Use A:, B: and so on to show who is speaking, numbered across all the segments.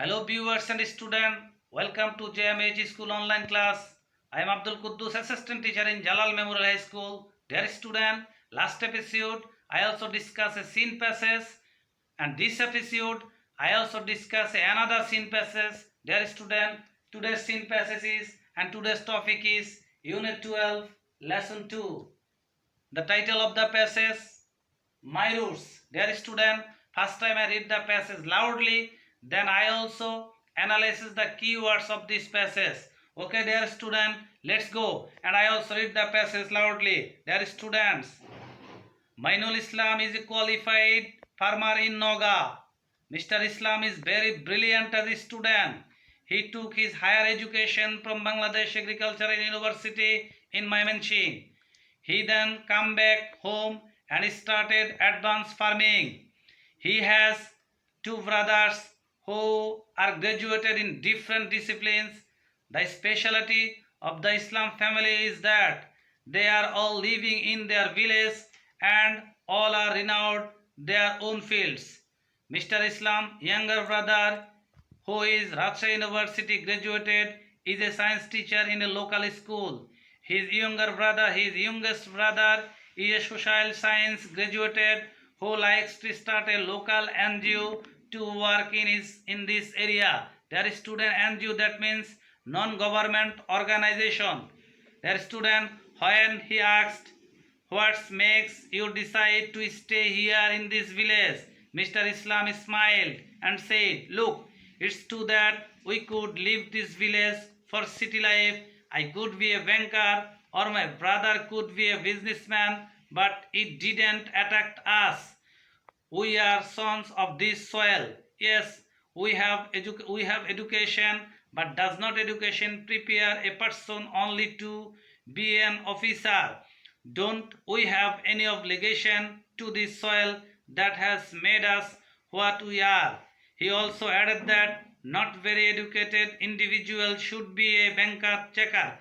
A: Hello viewers and students, welcome to JMH School online class. I am Abdul Kuddus, assistant teacher in Jalal Memorial High School. Dear student, last episode I also discussed a scene passage, and this episode I also discuss another scene passage. Dear student, today's scene passage is and today's topic is Unit 12, Lesson 2. The title of the passage, My Roots. Dear student, first time I read the passage loudly, then I also analysis the keywords of this passage. Okay, dear student, let's go. And I also read the passage loudly. Dear students, Mainul Islam is a qualified farmer in Noga. Mr. Islam is very brilliant as a student. He took his higher education from Bangladesh Agricultural University in Mymensingh. He then come back home and started advanced farming. He has two brothers who are graduated in different disciplines. The specialty of the Islam family is that they are all living in their village and all are renowned their own fields. Mr. Islam, younger brother, who is Rajshahi University graduated, is a science teacher in a local school. His youngest brother is a social science graduated who likes to start a local NGO to work in this area. Their student NGO, that means non-government organization. Their student, when he asked, what makes you decide to stay here in this village? Mr. Islam smiled and said, look, it's true that we could leave this village for city life. I could be a banker or my brother could be a businessman, but it didn't attract us. We are sons of this soil. Yes, we have education, but does not education prepare a person only to be an officer? Don't we have any obligation to this soil that has made us what we are? He also added that not very educated individual should be a bank checker.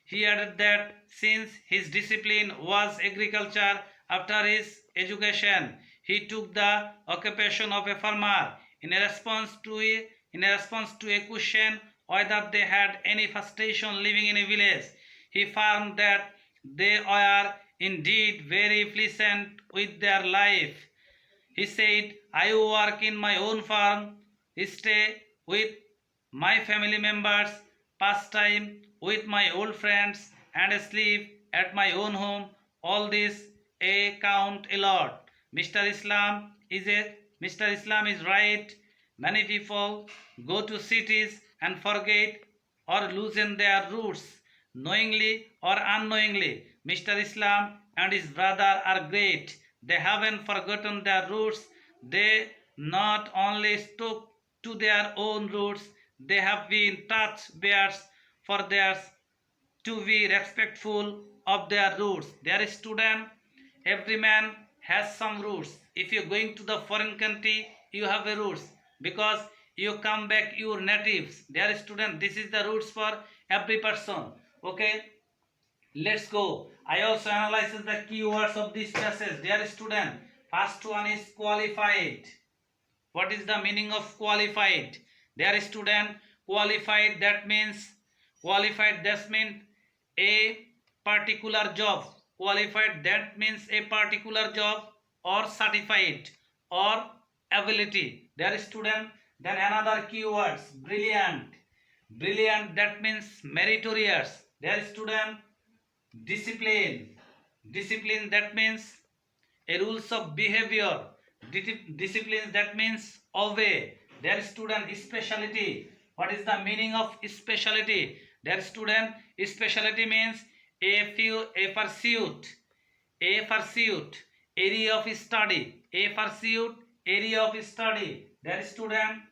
A: He added that since his discipline was agriculture, after his education, he took the occupation of a farmer. In response to a question whether they had any frustration living in a village, he found that they were indeed very pleasant with their life. He said, I work in my own farm, stay with my family members, pass time with my old friends, and sleep at my own home. All this count a lot. Mr. Islam is right. Many people go to cities and forget or loosen their roots, knowingly or unknowingly. Mr. Islam and his brother are great. They haven't forgotten their roots. They not only stuck to their own roots, they have been torchbearers for theirs to be respectful of their roots. Their student, every man has some roots. If you're going to the foreign country, you have a roots because you come back your natives. Their student, this is the roots for every person. Okay, let's go. I also analyze the keywords of this passage. Dear student, first one is qualified. What is the meaning of qualified? Dear student, qualified that means a particular job. Qualified that means a particular job or certified or ability. Dear student, then another keywords, brilliant. Brilliant that means meritorious. Dear student, discipline. Discipline that means a rules of behavior. Discipline that means obey. Their student, specialty. What is the meaning of specialty? Their student, specialty means a pursuit, area of study, area of study. Their student,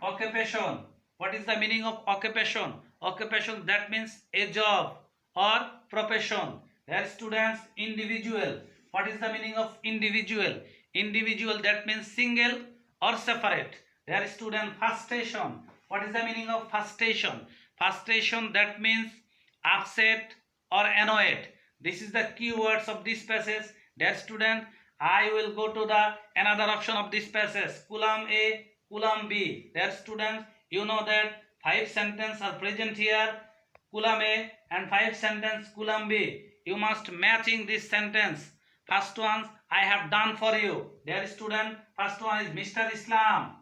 A: occupation. What is the meaning of occupation? Occupation that means a job or profession. Their students, individual. What is the meaning of individual? Individual that means single or separate. Their student, frustration. What is the meaning of frustration? Frustration that means upset or annoyed. This is the keywords of this passage. Dear student, I will go to the another option of this passage. Column A, column B. Dear students, you know that 5 sentences are present here, column A, and 5 sentences column B. You must matching this sentence. First one I have done for you. Dear student, first one is Mr. Islam.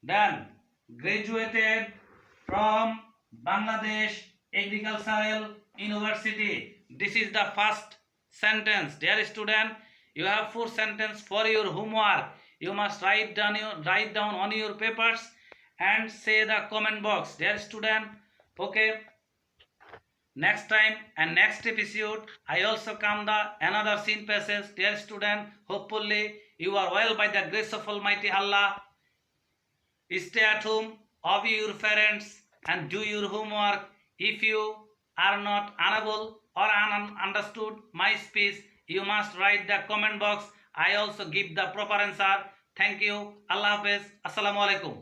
A: Then graduated from Bangladesh Agricultural University. This is the first sentence. Dear student, you have 4 sentences for your homework. You must write down on your papers and say the comment box. Dear student, okay. Next time and next episode, I also come the another scene passage. Dear student, hopefully you are well by the grace of Almighty Allah. Stay at home, obey your parents, and do your homework. If you are not unable or understood my speech, you must write the comment box. I also give the proper answer. Thank you. Allah Hafiz. Assalamu alaikum.